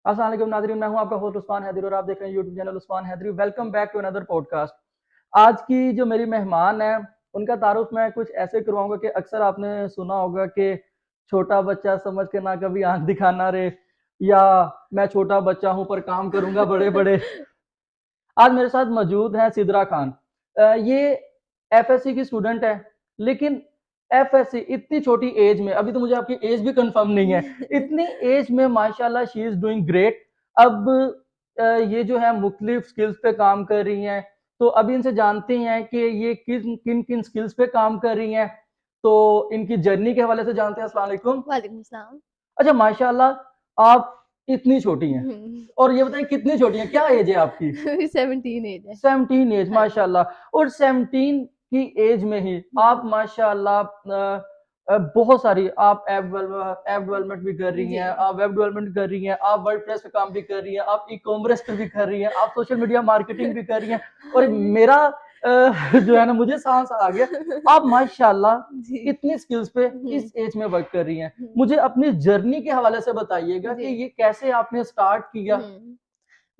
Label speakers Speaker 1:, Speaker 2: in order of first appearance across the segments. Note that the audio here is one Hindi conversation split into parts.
Speaker 1: अस्सलाम वालेकुम नाज़रीन, मैं हूं आपका होस्ट उस्मान हैदरी और आप देख रहे हैं YouTube channel Usman Haidari. Welcome back to another podcast. आज की जो मेरी मेहमान है उनका तारुफ मैं कुछ ऐसे करवाऊंगा कि अक्सर आपने सुना होगा कि छोटा बच्चा समझ के ना कभी आंख दिखाना रे, या मैं छोटा बच्चा हूं पर काम करूंगा बड़े बड़े। आज मेरे साथ मौजूद है सिद्रा खान। ये एफएससी की स्टूडेंट है, लेकिन एफएससी इतनी छोटी एज में, अभी तो मुझे आपकी एज भी कंफर्म नहीं है, इतनी एज में माशाल्लाह शी इज डूइंग ग्रेट। अब ये जो है मुख्तलिफ स्किल्स पे काम कर रही हैं, तो अभी इनसे जानते हैं कि ये किन किन किन स्किल्स पे काम कर रही हैं। तो इनकी जर्नी के हवाले से जानते हैं। अस्सलाम वालेकुम।
Speaker 2: वालेकुम सलाम।
Speaker 1: अच्छा, माशाल्लाह आप इतनी छोटी हैं,
Speaker 2: हुँ।
Speaker 1: और ये बताएं कितनी छोटी हैं, क्या एज है आपकी?
Speaker 2: मेरी 17 एज है।
Speaker 1: 17 एज,
Speaker 2: हाँ जी।
Speaker 1: माशाल्लाह। और 17 की एज में ही
Speaker 2: हुँ।
Speaker 1: आप माशाल्लाह बहुत सारी आप ऐप डेवलपमेंट भी कर रही
Speaker 2: जी।
Speaker 1: हैं, आप वेब डेवलपमेंट कर रही हैं, आप वर्डप्रेस पे काम भी कर रही हैं, आप ई कॉमर्स पे भी कर रही हैं, आप सोशल मीडिया मार्केटिंग भी कर रही हैं। और
Speaker 2: हाँ जी।
Speaker 1: मेरा जो है ना, मुझे सांस आ गया। आप
Speaker 2: जी।
Speaker 1: माशाल्लाह इतनी स्किल्स पे
Speaker 2: हुँ,
Speaker 1: इस एज में वर्क कर रही हैं।
Speaker 2: हुँ।
Speaker 1: मुझे अपनी जर्नी के हवाले से बताइएगा
Speaker 2: जी।
Speaker 1: कि ये कैसे आपने स्टार्ट किया।
Speaker 2: हुँ।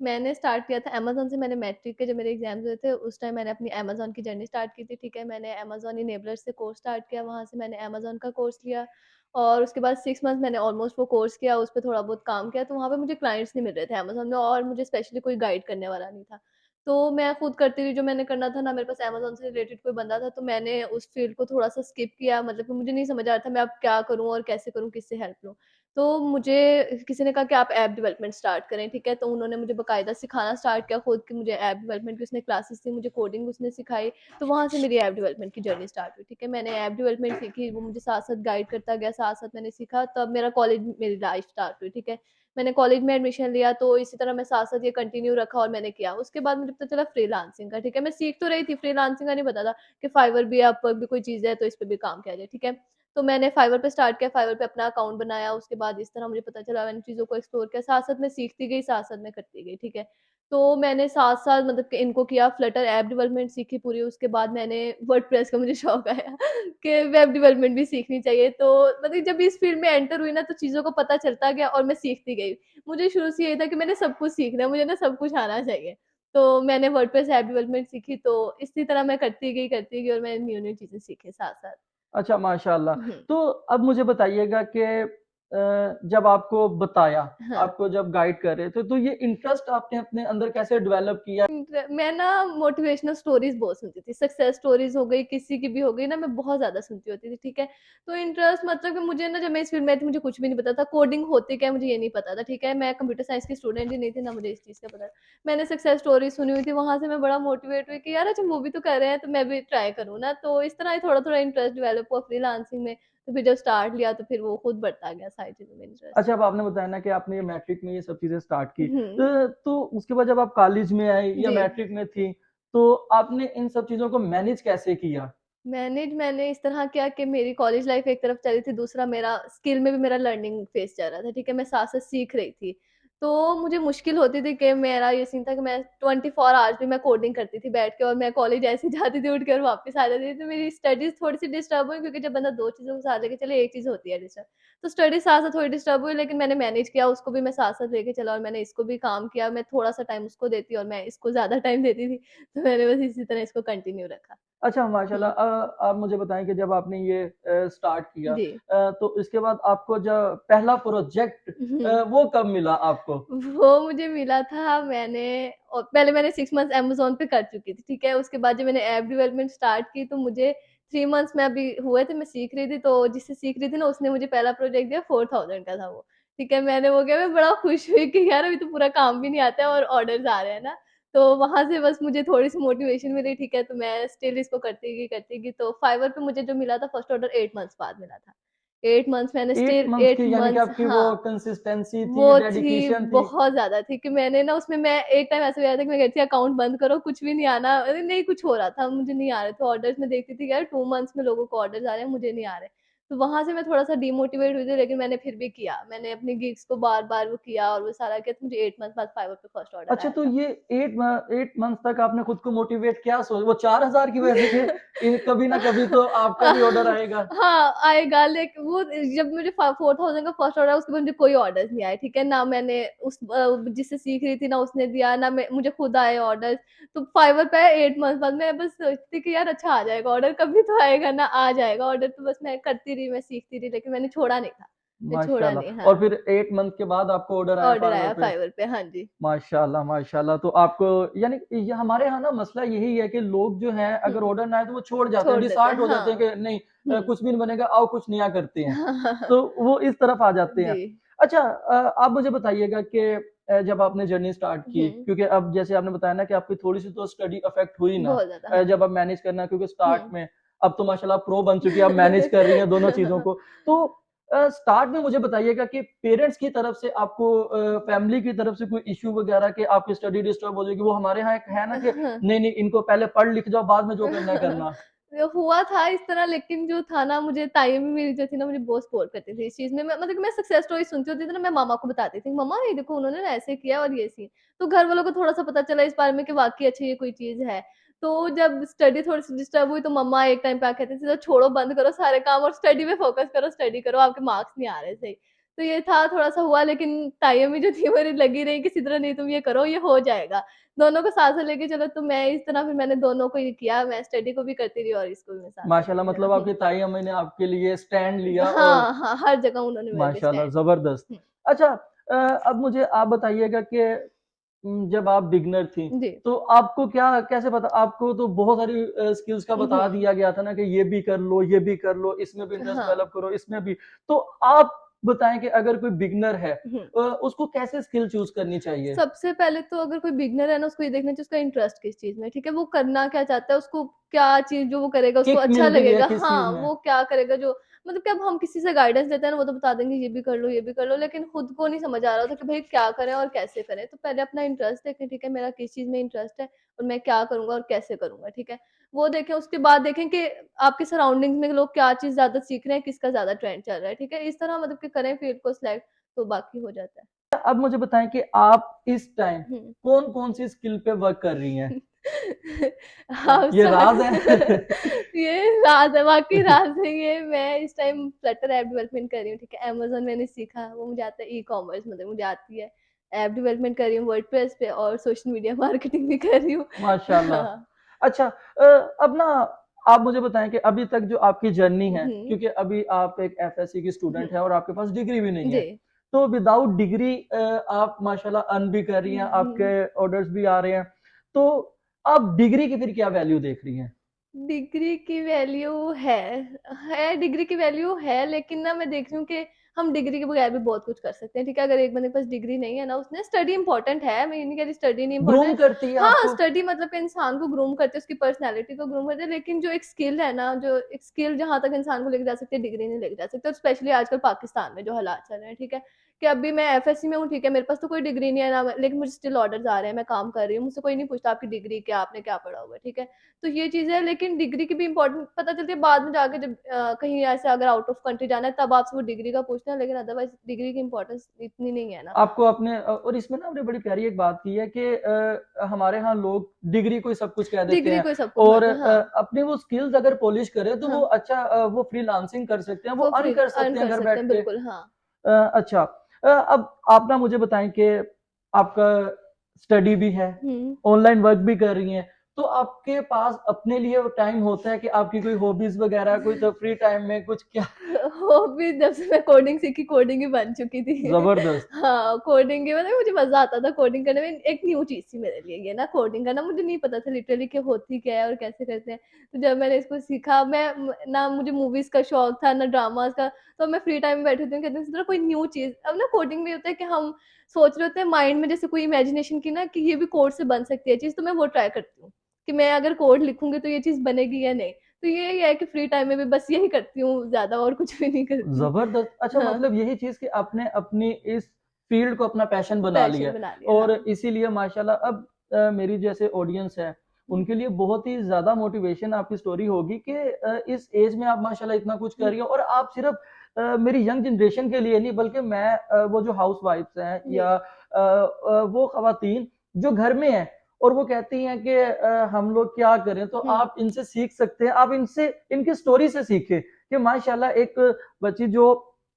Speaker 2: मैंने स्टार्ट किया था अमेज़न से। मैंने मैट्रिक के जब मेरे एग्ज़ाम्स हुए थे उस टाइम मैंने अपनी अमेज़न की जर्नी स्टार्ट की थी, ठीक है? मैंने अमेज़न इनेबलर से कोर्स स्टार्ट किया, वहाँ से मैंने अमेज़न का कोर्स लिया और उसके बाद 6 मंथ मैंने ऑलमोस्ट वो कोर्स किया, उस पे थोड़ा बहुत काम किया, तो वहाँ पे मुझे क्लाइंट्स नहीं मिल रहे थे अमेज़न में और मुझे स्पेशली कोई गाइड करने वाला नहीं था। तो मैं खुद करती रही जो मैंने करना था, ना मेरे पास अमेज़न से रिलेटेड कोई बंदा था, तो मैंने उस फ़ील्ड को थोड़ा-सा स्किप किया, मतलब कि मुझे नहीं समझ आ रहा था मैं अब क्या करूँ और कैसे करूँ, किससे हेल्प लूँ? तो मुझे किसी ने कहा कि आप ऐप डेवलपमेंट स्टार्ट करें, ठीक है? तो उन्होंने मुझे बाकायदा सिखाना स्टार्ट किया खुद कि मुझे ऐप डेवलपमेंट की उसने क्लासेस दी, मुझे कोडिंग उसने सिखाई, तो वहाँ से मेरी ऐप डेवलपमेंट की जर्नी स्टार्ट हुई, ठीक है? मैंने ऐप डेवलपमेंट सीखी, वो मुझे साथ-साथ गाइड करता गया, साथ-साथ मैंने सीखा, तब मेरा कॉलेज मेरी लाइफ स्टार्ट हुई, ठीक है? मैंने कॉलेज में एडमिशन लिया, तो इसी तरह मैं साथ-साथ ये कंटिन्यू रखा और मैंने किया। उसके बाद मुझे पता चला फ्रीलांसिंग का, ठीक है? मैं सीख तो रही थी, फ्रीलांसिंग का नहीं पता था कि फाइवर भी है, अपवर्क भी कोई चीज़ है, तो इस पे भी काम किया जाए, ठीक है? तो मैंने फाइवर पे स्टार्ट किया, फाइवर पे अपना अकाउंट बनाया, उसके बाद इस तरह मुझे पता चला, मैंने चीज़ों को एक्सप्लोर किया, साथ-साथ मैं सीखती गई, साथ-साथ मैं करती गई, ठीक है। तो मैंने साथ-साथ मतलब कि इनको किया, फ्लटर ऐप डेवलपमेंट सीखी पूरी, उसके बाद मैंने वर्डप्रेस का मुझे शौक आया कि वेब डेवलपमेंट भी सीखनी चाहिए, तो मतलब जब इस फील्ड में एंटर हुई ना, तो चीज़ों को पता चलता गया और मैं सीखती गई। मुझे शुरू से यही था कि मैंने सब कुछ सीखना है, मुझे ना सब कुछ आना चाहिए। तो मैंने वर्डप्रेस ऐप डेवलपमेंट सीखी, तो इसी तरह मैं करती गई और मैंने न्यू-न्यू चीज़ें सीखी साथ-साथ।
Speaker 1: अच्छा, माशाल्लाह।
Speaker 2: हुँ।
Speaker 1: तो अब मुझे बताइएगा कि जब आपको बताया,
Speaker 2: हाँ।
Speaker 1: आपको जब गाइड कर रहे थे, तो ये इंटरेस्ट आपने अपने अंदर कैसे डेवलप किया?
Speaker 2: मैं ना मोटिवेशनल स्टोरीज़ बहुत सुनती थी, सक्सेस स्टोरीज़ हो गई, किसी की भी हो गई ना, मैं बहुत ज़्यादा सुनती होती थी, ठीक है? तो इंटरेस्ट मतलब कि मुझे ना, जब मैं इस फील्ड में आई थी मुझे कुछ भी नहीं पता था, कोडिंग होती क्या है मुझे ये नहीं पता था, ठीक है? मैं कंप्यूटर साइंस की स्टूडेंट ही नहीं थी, ना मुझे इस चीज़ का पता था। मैंने सक्सेस स्टोरी सुनी हुई थी, वहाँ से मैं बड़ा मोटिवेट हुई कि यार अच्छा वो भी तो कर रहे हैं, तो मैं भी ट्राई करूँ ना, तो इस तरह ही थोड़ा-थोड़ा इंटरेस्ट डेवलप हुआ फ्रीलांसिंग में, तो फिर जब स्टार्ट लिया तो फिर वो खुद बढ़ता गया सारी चीज़ों में इंटरेस्ट।
Speaker 1: अच्छा, अब आपने बताया ना कि आपने ये मैट्रिक में ये सब चीज़ें स्टार्ट की।
Speaker 2: हुँ।
Speaker 1: तो उसके बाद जब आप कॉलेज में आए या
Speaker 2: जी।
Speaker 1: मैट्रिक में थी, तो आपने इन सब चीज़ों को मैनेज कैसे किया?
Speaker 2: मैंने इस तरह किया कि मेरी कॉलेज लाइफ़ एक तरफ चल रही थी, दूसरा मेरा स्किल में भी मेरा लर्निंग फ़ेज़ चल रहा था, ठीक है? मैं साथ-साथ सीख रही थी। तो मुझे मुश्किल होती थी कि मेरा ये सीन था कि मैं 24 आवर्स भी मैं कोडिंग करती थी बैठ के और मैं कॉलेज ऐसे ही जाती थी उठ के और वापस आ जाती थी। तो मेरी स्टडीज़ थोड़ी-सी डिस्टर्ब हुई, क्योंकि जब बंदा 2 चीज़ों को साथ लेके चले, एक चीज़ होती है डिस्टर्ब। तो स्टडीज़ साथ-साथ थोड़ी डिस्टर्ब हुई, लेकिन मैंने मैनेज किया, उसको भी मैं साथ-साथ लेके चला और मैंने इसको भी काम किया। मैं थोड़ा-सा टाइम उसको देती और मैं इसको ज़्यादा टाइम देती थी। तो मैंने बस इसी तरह इसको कंटिन्यू रखा।
Speaker 1: अच्छा, माशाल्लाह।
Speaker 2: हुँ।
Speaker 1: आप मुझे बताएँ कि जब आपने ये स्टार्ट किया,
Speaker 2: जी।
Speaker 1: तो इसके बाद आपको जब पहला प्रोजेक्ट
Speaker 2: हुँ।
Speaker 1: वो कब मिला आपको?
Speaker 2: वो मुझे मिला था, मैंने पहले मैंने 6 मंथ्स अमेज़न पे कर चुकी थी, ठीक है? उसके बाद जब मैंने ऐप डेवलपमेंट स्टार्ट की तो मुझे 3 मंथ्स में अभी हुए थे, मैं सीख रही थी, तो जिससे सीख रही थी ना उसने मुझे पहला प्रोजेक्ट दिया, 4000 का था वो, ठीक है? मैंने वो किया, मैं बड़ा खुश हुई कि यार अभी तो पूरा काम भी नहीं आता है और ऑर्डर्स आ रहे हैं ना। तो वहाँ से बस मुझे थोड़ी-सी मोटिवेशन मिली, ठीक है? तो मैं स्टिल इसको करती गई, तो फाइवर पे मुझे जो मिला था फर्स्ट ऑर्डर 8 मंथ्स बाद मिला था। 8 मंथ्स मैंने
Speaker 1: 8
Speaker 2: स्टिल
Speaker 1: मंथ्स
Speaker 2: 8
Speaker 1: की, यानी कि
Speaker 2: मंथ्स,
Speaker 1: आपकी वो
Speaker 2: हाँ।
Speaker 1: कंसिस्टेंसी थी,
Speaker 2: वो थी,
Speaker 1: डेडिकेशन थी।
Speaker 2: बहुत ज़्यादा थी कि मैंने ना उसमें, मैं एक टाइम ऐसा हो गया था कि मैं कहती थी अकाउंट बंद करो, कुछ भी नहीं आना, अरे नहीं कुछ हो रहा था, मुझे नहीं आ रहे थे ऑर्डर्स, मैं देखती थी यार 2 मंथ्स में लोगों को ऑर्डर्स आ रहे हैं, मुझे नहीं आ रहे। तो वहाँ से मैं थोड़ा-सा डिमोटिवेट हुई थी, लेकिन मैंने फिर भी किया। मैंने अपनी गिग्स को बार-बार वो किया और वो सारा किया, तो मुझे 8 मंथ बाद फाइवर पे फर्स्ट ऑर्डर
Speaker 1: अच्छा,
Speaker 2: आया
Speaker 1: तो
Speaker 2: था।
Speaker 1: ये 8 मंथ्स तक आपने खुद को मोटिवेट क्या वो 4000 की वजह से कि कभी ना कभी तो आपका भी ऑर्डर आएगा?
Speaker 2: हाँ, आएगा, लेकिन वो जब मुझे फ़ा 4000 का फर्स्ट ऑर्डर आया, उसके बाद मुझे कोई ऑर्डर्स नहीं आए, ठीक है? ना मैंने उस जिससे सीख रही थी ना उसने दिया, ना मुझे खुद आए ऑर्डर्स। तो फाइवर पे 8 मंथ बाद मैं बस सोचती कि यार अच्छा आ जाएगा ऑर्डर, कभी तो आएगा ना, आ जाएगा ऑर्डर। तो बस मैं करती रही, मैं सीखती रही, लेकिन मैंने छोड़ा नहीं था। मैं छोड़ा नहीं,
Speaker 1: माशाल्लाह। और
Speaker 2: हाँ।
Speaker 1: फिर 8 मंथ के बाद आपको ऑर्डर आया
Speaker 2: ऑर्डर
Speaker 1: फाइवर
Speaker 2: आया
Speaker 1: पे?
Speaker 2: फाइवर पे, हाँ जी।
Speaker 1: माशाल्लाह, माशाल्लाह। तो आपको यानी ये हमारे यहाँ ना मसला यही है कि लोग जो हैं
Speaker 2: हुँ,
Speaker 1: अगर ऑर्डर ना आए तो वो छोड़ जाते हैं,
Speaker 2: छोड़ देते हैं,
Speaker 1: डिसहार्ट हो जाते हैं
Speaker 2: हाँ।
Speaker 1: कि नहीं
Speaker 2: हुँ।
Speaker 1: कुछ भी नहीं बनेगा, आओ कुछ नया करते हैं। तो वो इस तरफ आ जाते हैं।
Speaker 2: जी।
Speaker 1: अच्छा आप मुझे बताइएगा कि जब आपने जर्नी स्टार्ट की
Speaker 2: हुँ,
Speaker 1: क्योंकि अब जैसे आपने बताया ना कि आपकी थोड़ी-सी तो स्टडी अफ़ेक्ट हुई ना
Speaker 2: बहुत ज़्यादा, हाँ।
Speaker 1: जब आप मैनेज करना क्योंकि
Speaker 2: हुँ।
Speaker 1: स्टार्ट में अब तो माशाल्लाह प्रो बन चुकी है, आप मैनेज कर रही हैं दोनों चीज़ों को। तो स्टार्ट में मुझे बताइएगा कि पेरेंट्स की तरफ से आपको फैमिली की तरफ से कोई इश्यू वगैरह कि आपकी स्टडी डिस्टर्ब हो जाएगी, वो हमारे यहाँ एक है ना कि
Speaker 2: हाँ।
Speaker 1: नहीं, इनको पहले पढ़ लिख जाओ, बाद में जो करना है करना।
Speaker 2: हुआ था इस तरह, लेकिन जो था ना, मुझे ताई मेरी जो थी ना, मुझे बहुत सपोर्ट करती थी इस चीज़ में। मैं मतलब कि मैं सक्सेस स्टोरी सुनती होती थी ना, मैं मामा को बताती थी, मम्मा ये देखो उन्होंने ना ऐसे किया और ये सीन। तो घर वालों को थोड़ा-सा पता चला इस बारे में कि वाक़ई अच्छा ये कोई चीज़ है। तो जब स्टडी थोड़ी-सी डिस्टर्ब हुई तो मम्मा एक टाइम पे आके कहती थी, "तो छोड़ो, बंद करो सारे काम और स्टडी पे फ़ोकस करो, स्टडी करो, आपके मार्क्स नहीं आ रहे सही।" तो ये था, थोड़ा-सा हुआ, लेकिन ताई अम्मी जो थी मेरी लगी रही किसी तरह, "नहीं तुम ये करो, ये हो जाएगा।" दोनों को साथ-साथ लेके चलो, तो मैं इस तरह फिर मैंने दोनों को ही किया, मैं स्टडी को भी करती रही और इसको भी मैं साथ-साथ
Speaker 1: माशाल्लाह
Speaker 2: लेके
Speaker 1: मतलब
Speaker 2: चला।
Speaker 1: आपकी ताई अम्मी ने आपके लिए स्टैंड लिया और
Speaker 2: हाँ, हाँ, हर जगह उन्होंने मेरे लिए
Speaker 1: माशाल्लाह
Speaker 2: स्टैंड
Speaker 1: ज़बरदस्त।
Speaker 2: हुँ,
Speaker 1: अच्छा अब मुझे आप बताइएगा कि जब आप बिगिनर थी,
Speaker 2: जी।
Speaker 1: तो आपको क्या कैसे पता आपको तो बहुत सारी स्किल्स का बता
Speaker 2: हुँ,
Speaker 1: दिया गया था ना कि ये भी कर लो, ये भी कर लो, इसमें भी इंटरेस्ट
Speaker 2: हाँ,
Speaker 1: डेवलप करो, इसमें भी। तो आप बताएँ कि अगर कोई बिगिनर है
Speaker 2: हुँ।
Speaker 1: उसको कैसे स्किल चूज़ करनी चाहिए?
Speaker 2: सबसे पहले तो अगर कोई बिगिनर है ना, उसको ये देखना चाहिए उसका इंटरेस्ट किस चीज़ में है, ठीक है? वो करना क्या चाहता है, उसको क्या चीज़ जो वो करेगा उसको
Speaker 1: किक
Speaker 2: अच्छा
Speaker 1: मिल रही है
Speaker 2: लगेगा,
Speaker 1: किस चीज़
Speaker 2: हाँ,
Speaker 1: में?
Speaker 2: वो क्या करेगा जो मतलब कि अब हम किसी से गाइडेंस लेते हैं ना, वो तो बता देंगे ये भी कर लो, ये भी कर लो, लेकिन खुद को नहीं समझ आ रहा होता कि भाई क्या करें और कैसे करें? तो पहले अपना इंटरेस्ट देखें, ठीक है? मेरा किस चीज़ में इंटरेस्ट है और मैं क्या करूँगा और कैसे करूँगा, ठीक है? वो देखें, उसके बाद देखें कि आपके सराउंडिंग्स में लोग क्या चीज़ ज़्यादा सीख रहे हैं, किसका ज़्यादा ट्रेंड चल रहा है, ठीक है? इस तरह मतलब कि करें फील्ड को सिलेक्ट, तो बाकी हो जाता है।
Speaker 1: अब मुझे बताएँ कि आप इस टाइम
Speaker 2: हुँ।
Speaker 1: कौन-कौन सी स्किल पे वर्क कर रही हैं?
Speaker 2: हाँ,
Speaker 1: ये
Speaker 2: सर
Speaker 1: राज़ है?
Speaker 2: ये राज़ है, वाक़ई राज़ है ये। मैं इस टाइम फ्लटर ऐप डेवलपमेंट कर रही हूँ, ठीक है? अमेज़न मैंने सीखा, वो मुझे आता है, ई-कॉमर्स मतलब मुझे आती है। ऐप डेवलपमेंट कर रही हूँ वर्डप्रेस पे और सोशल मीडिया मार्केटिंग भी कर रही हूँ। हाँ।
Speaker 1: माशाल्लाह। अच्छा अब ना आप मुझे बताएँ कि अभी तक जो आपकी जर्नी है,
Speaker 2: हुँ,
Speaker 1: क्योंकि अभी आप एक एफएससी की
Speaker 2: हुँ।
Speaker 1: स्टूडेंट हैं और आपके पास डिग्री भी नहीं
Speaker 2: जी।
Speaker 1: है। तो विदाउट डिग्री आप माशाल्लाह अर्न भी कर रही हैं, आपके
Speaker 2: हुँ।
Speaker 1: ऑर्डर्स भी आ रहे हैं। तो आप डिग्री की फिर क्या वैल्यू देख रही हैं?
Speaker 2: डिग्री की वैल्यू है, डिग्री की वैल्यू है, लेकिन ना मैं देख रही हूँ कि हम डिग्री के बगैर भी बहुत कुछ कर सकते हैं, ठीक है? अगर एक बंदे के पास डिग्री नहीं है ना, उसने स्टडी इम्पोर्टेंट है, मैं ये नहीं कह रही स्टडी नहीं इम्पोर्टेंट
Speaker 1: ग्रूम
Speaker 2: है।
Speaker 1: करती है
Speaker 2: हाँ,
Speaker 1: आपको?
Speaker 2: स्टडी मतलब कि इंसान को ग्रूम करती है, उसकी पर्सनैलिटी को ग्रूम करती है, लेकिन जो एक स्किल है ना, जो एक स्किल जहाँ तक इंसान को लेके जा सकती है, डिग्री नहीं लेके जा सकती और स्पेशली आजकल पाकिस्तान में जो हालात चल रहे हैं, ठीक है? कि अभी मैं एफएससी में हूँ, ठीक है? मेरे पास तो कोई डिग्री नहीं है ना, लेकिन मुझे स्टिल ऑर्डर्स आ रहे हैं, मैं काम कर रही हूँ, मुझसे कोई नहीं पूछता आपकी डिग्री क्या, आपने क्या पढ़ा हुआ है, ठीक है? तो ये चीज़ है, लेकिन डिग्री की भी इम्पोर्टेंट पता चलती है बाद में जाके जब कहीं ऐसे अगर आउट ऑफ कंट्री जाना है तब आपसे वो डिग्री का पूछते हैं, लेकिन अदरवाइज़ डिग्री की इम्पोर्टेंस इतनी नहीं है ना।
Speaker 1: आपको अपने और इसमें ना आपने बड़ी प्यारी एक बात की है कि हमारे यहाँ लोग डिग्री को ही सब कुछ कह देते
Speaker 2: डिग्री
Speaker 1: हैं
Speaker 2: को ही सब कुछ
Speaker 1: और
Speaker 2: मानते हैं, हाँ,
Speaker 1: अपनी वो स्किल्स अगर पॉलिश करें तो वो
Speaker 2: हाँ,
Speaker 1: अच्छा वो फ्रीलांसिंग कर सकते हैं, वो
Speaker 2: वो
Speaker 1: अर्न
Speaker 2: फ्री
Speaker 1: कर
Speaker 2: अर्न
Speaker 1: सकते हैं
Speaker 2: कर
Speaker 1: घर
Speaker 2: सकते
Speaker 1: बैठ
Speaker 2: हैं,
Speaker 1: के।
Speaker 2: बिल्कुल, हाँ।
Speaker 1: अच्छा अब आप ना मुझे बताएँ कि आपका स्टडी भी है,
Speaker 2: हुँ।
Speaker 1: ऑनलाइन वर्क भी कर रही हैं, तो आपके पास अपने लिए वो टाइम होता है कि आपकी कोई हॉबीज़ वगैरह कोई तो फ्री टाइम में कुछ क्या
Speaker 2: हॉबी जब से मैं कोडिंग सीखी, कोडिंग ही बन चुकी थी।
Speaker 1: ज़बरदस्त।
Speaker 2: हाँ, कोडिंग ही मतलब मुझे मज़ा आता था कोडिंग करने में, एक न्यू चीज़ थी मेरे लिए ये ना कोडिंग करना, मुझे नहीं पता था लिटरली कि होती क्या है और कैसे करते हैं। तो जब मैंने इसको सीखा, मैं ना मुझे मूवीज़ का शौक था, ना ड्रामाज़ का, तो मैं फ्री टाइम में बैठी होती हूँ, कहती हूँ चलो कोई न्यू चीज़। अब ना कोडिंग में होता है कि हम सोच रहे होते हैं माइंड में जैसे कोई इमेजिनेशन की ना कि ये भी कोड से बन सकती है चीज़, तो मैं वो ट्राई करती हूँ, कि मैं अगर कोड लिखूँगी तो ये चीज़ बनेगी या नहीं। तो यही है कि फ्री टाइम में भी बस यही करती हूँ, ज़्यादा और कुछ भी नहीं करती।
Speaker 1: ज़बरदस्त! अच्छा
Speaker 2: हाँ,
Speaker 1: मतलब यही चीज़ कि आपने अपनी इस फ़ील्ड को अपना पैशन बना लिया
Speaker 2: पैशन
Speaker 1: है
Speaker 2: बना लिया,
Speaker 1: और
Speaker 2: हाँ।
Speaker 1: इसीलिए माशाल्लाह अब मेरी जैसे ऑडियंस है, उनके लिए बहुत ही ज़्यादा मोटिवेशन आपकी स्टोरी होगी कि इस एज में आप माशाल्लाह इतना कुछ कर रही हो और आप सिर्फ मेरी यंग जनरेशन के लिए नहीं बल्कि मैं वो जो हाउस वाइफ्स हैं
Speaker 2: जी।
Speaker 1: या वो ख़वातीन जो घर में हैं और वो कहती हैं कि हम लोग क्या करें, तो
Speaker 2: हुँ,
Speaker 1: आप इनसे सीख सकते हैं, आप इनसे इनकी स्टोरी से सीखें कि माशाल्लाह एक बच्ची जो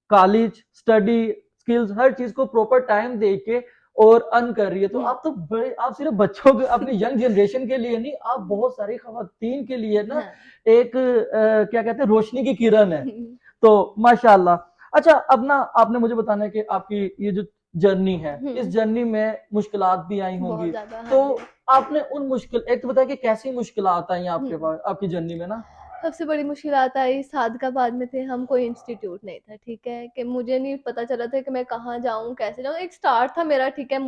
Speaker 1: कॉलेज, स्टडी, स्किल्स हर चीज़ को प्रॉपर टाइम दे के और अर्न कर रही है। तो
Speaker 2: हुँ।
Speaker 1: आप तो बड़े आप सिर्फ़ बच्चों के अपनी यंग जनरेशन के लिए नहीं, आप बहुत सारी ख़वातीन के लिए ना
Speaker 2: हाँ।
Speaker 1: एक क्या कहते हैं रोशनी की किरण है।
Speaker 2: हुँ,
Speaker 1: तो माशाल्लाह। अच्छा अब ना आपने मुझे बताना है कि आपकी ये जो जर्नी है, इस
Speaker 2: हुँ।
Speaker 1: जर्नी में मुश्किलात भी आई
Speaker 2: बहुत
Speaker 1: होंगी।
Speaker 2: ज़्यादा, हाँ
Speaker 1: तो
Speaker 2: जी।
Speaker 1: आपने उन मुश्किल एक तो बताइए कि कैसी मुश्किलात आई
Speaker 2: हुँ।
Speaker 1: आपके पास आपकी जर्नी में ना?
Speaker 2: सबसे बड़ी मुश्किलात आई सादकाबाद में थे हम, कोई इंस्टीट्यूट नहीं था, ठीक है? कि मुझे नहीं पता चला था कि मैं कहाँ जाऊँ, कैसे जाऊँ? एक स्टार्ट था मेरा, ठीक है?